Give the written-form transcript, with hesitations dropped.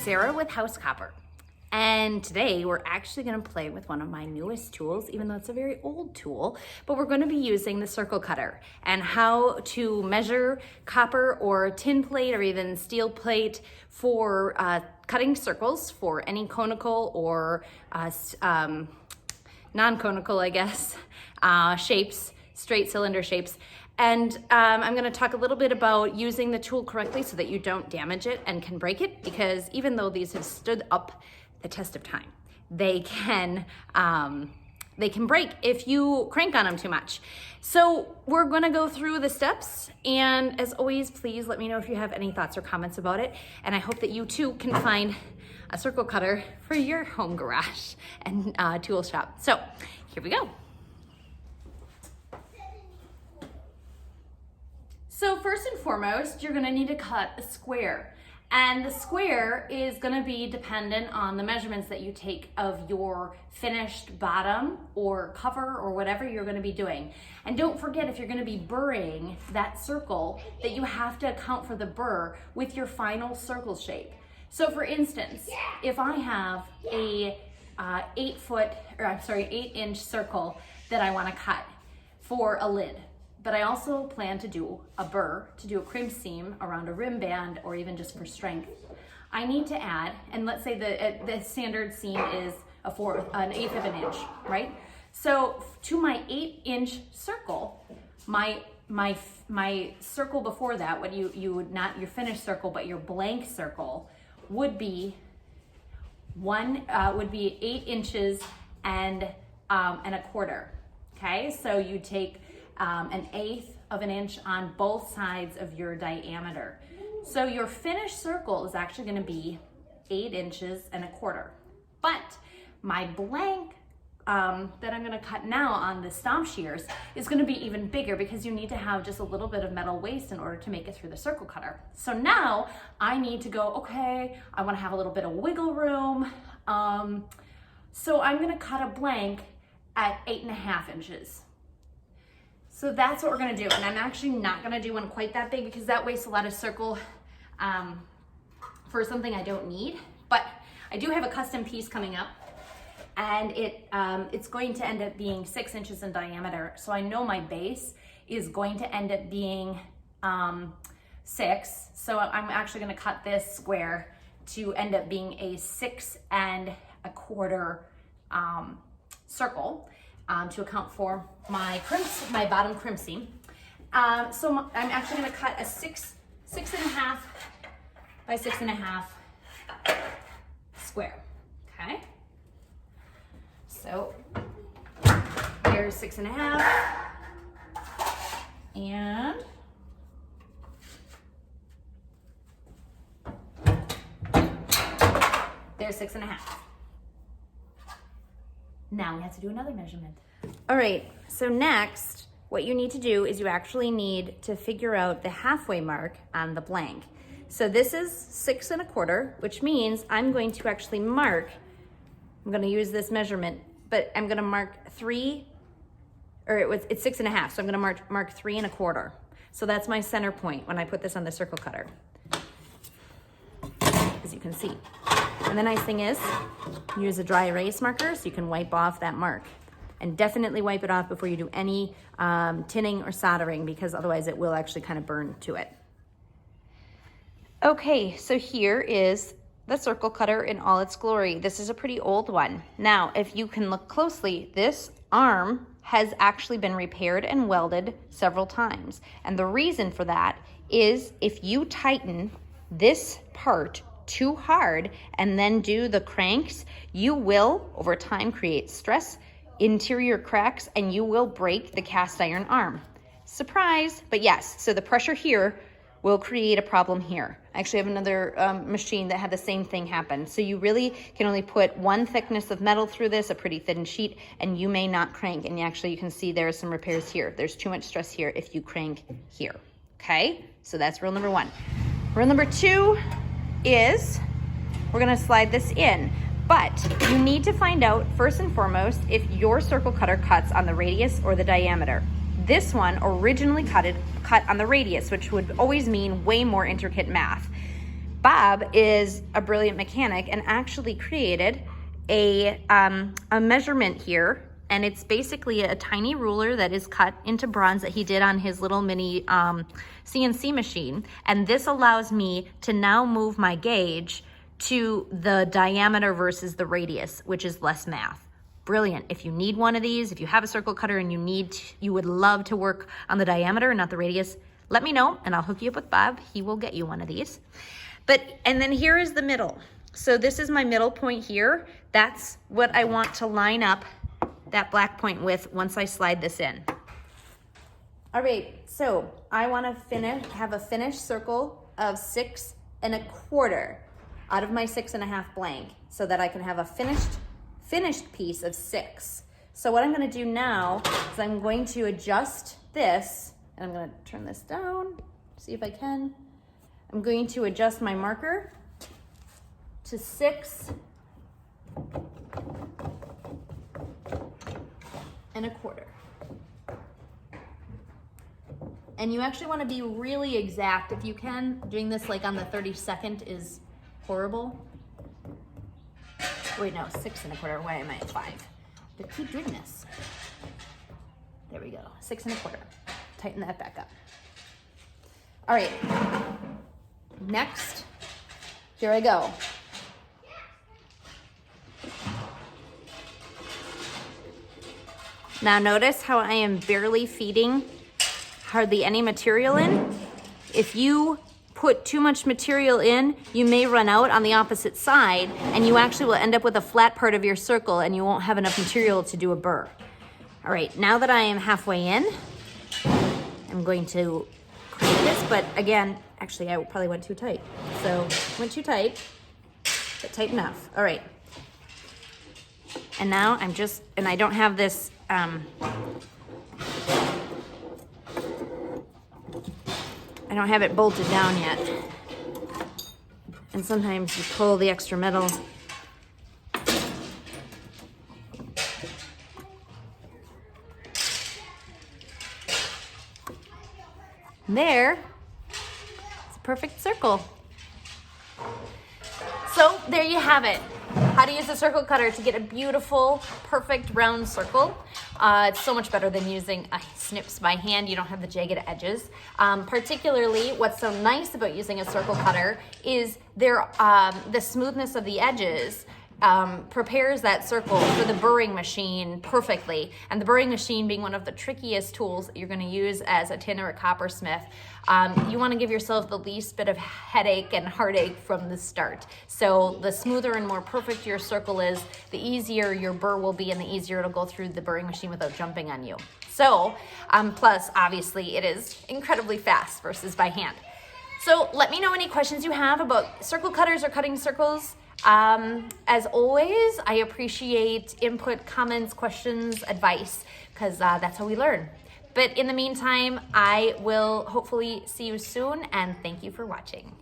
Sarah with House Copper, and today we're actually going to play with one of my newest tools, even though it's a very old tool, but we're going to be using the circle cutter and how to measure copper or tin plate or even steel plate for cutting circles for any conical or non-conical, I guess, shapes, straight cylinder shapes. And I'm gonna talk a little bit about using the tool correctly so that you don't damage it and can break it, because even though these have stood up the test of time, they can break if you crank on them too much. So we're gonna go through the steps, and as always, please let me know if you have any thoughts or comments about it, and I hope that you too can find a circle cutter for your home garage and tool shop. So here we go. So first and foremost, you're gonna need to cut a square. And the square is gonna be dependent on the measurements that you take of your finished bottom or cover or whatever you're gonna be doing. And don't forget, if you're gonna be burring that circle, that you have to account for the burr with your final circle shape. So for instance, if I have a 8-inch circle that I wanna cut for a lid, but I also plan to do a burr, to do a crimp seam around a rim band or even just for strength, I need to add, and let's say the standard seam is an eighth of an inch, right? So to my 8-inch circle, my circle before that, what you would not your finished circle, but your blank circle would be 8 inches and a quarter. Okay, so you take an eighth of an inch on both sides of your diameter. So your finished circle is actually going to be 8 inches and a quarter. But my blank that I'm going to cut now on the stomp shears is going to be even bigger, because you need to have just a little bit of metal waste in order to make it through the circle cutter. So now I need to go, okay, I want to have a little bit of wiggle room. So I'm going to cut a blank at 8.5 inches. So that's what we're gonna do. And I'm actually not gonna do one quite that big, because that wastes a lot of circle for something I don't need. But I do have a custom piece coming up, and it's going to end up being 6 inches in diameter. So I know my base is going to end up being 6. So I'm actually gonna cut this square to end up being a 6 1/4 circle. To account for my bottom crimp seam. So I'm actually going to cut a 6.5 by 6.5 square. Okay. So here's 6.5, and there's 6.5. Now we have to do another measurement. All right, so next, what you need to do is you actually need to figure out the halfway mark on the blank. So this is 6 1/4, which means I'm going to actually mark, I'm gonna use this measurement, but I'm gonna mark it's 6.5, so I'm gonna mark 3 1/4. So that's my center point when I put this on the circle cutter, as you can see. And the nice thing is, use a dry erase marker so you can wipe off that mark. And definitely wipe it off before you do any tinning or soldering, because otherwise it will actually kind of burn to it. Okay, so here is the circle cutter in all its glory. This is a pretty old one. Now, if you can look closely, this arm has actually been repaired and welded several times. And the reason for that is if you tighten this part too hard and then do the cranks, you will, over time, create stress, interior cracks, and you will break the cast iron arm. Surprise, but yes, so the pressure here will create a problem here. I actually have another machine that had the same thing happen. So you really can only put one thickness of metal through this, a pretty thin sheet, and you may not crank. And actually you can see there's some repairs here. There's too much stress here if you crank here, okay? So that's rule number 1. Rule number 2 is we're gonna slide this in, but you need to find out first and foremost if your circle cutter cuts on the radius or the diameter. This one originally cut on the radius, which would always mean way more intricate math. Bob is a brilliant mechanic and actually created a measurement here, and it's basically a tiny ruler that is cut into bronze that he did on his little mini CNC machine, and this allows me to now move my gauge to the diameter versus the radius, which is less math. Brilliant. If you need one of these, if you have a circle cutter and you would love to work on the diameter and not the radius, let me know and I'll hook you up with Bob. He will get you one of these. And then here is the middle. So this is my middle point here. That's what I want to line up that black point with once I slide this in. All right, so I want to have a finished circle of 6 1/4 out of my 6 1/2 blank, so that I can have a finished piece of 6. So what I'm going to do now is I'm going to adjust this, and I'm going to turn this down, see if I can. I'm going to adjust my marker to 6 1/4. And you actually want to be really exact if you can. Doing this like on the 32nd is horrible. Wait, no, 6 1/4. Why am I at 5? But keep doing this. There we go, 6 1/4. Tighten that back up. All right, next, here I go. Now notice how I am barely feeding hardly any material in. If you put too much material in, you may run out on the opposite side and you actually will end up with a flat part of your circle and you won't have enough material to do a burr. All right, now that I am halfway in, I'm going to crank this, but again, actually I probably went too tight. So went too tight, but tight enough. All right. And now and I don't have this, I don't have it bolted down yet. And sometimes you pull the extra metal. And there, it's a perfect circle. So there you have it. How to use a circle cutter to get a beautiful, perfect round circle. It's so much better than using snips by hand. You don't have the jagged edges. Particularly, what's so nice about using a circle cutter is the smoothness of the edges prepares that circle for the burring machine perfectly. And the burring machine being one of the trickiest tools that you're going to use as a tin or a coppersmith, you want to give yourself the least bit of headache and heartache from the start. So the smoother and more perfect your circle is, the easier your burr will be and the easier it'll go through the burring machine without jumping on you. So, plus obviously it is incredibly fast versus by hand. So let me know any questions you have about circle cutters or cutting circles. As always, I appreciate input, comments, questions, advice, because that's how we learn. But in the meantime, I will hopefully see you soon, and thank you for watching.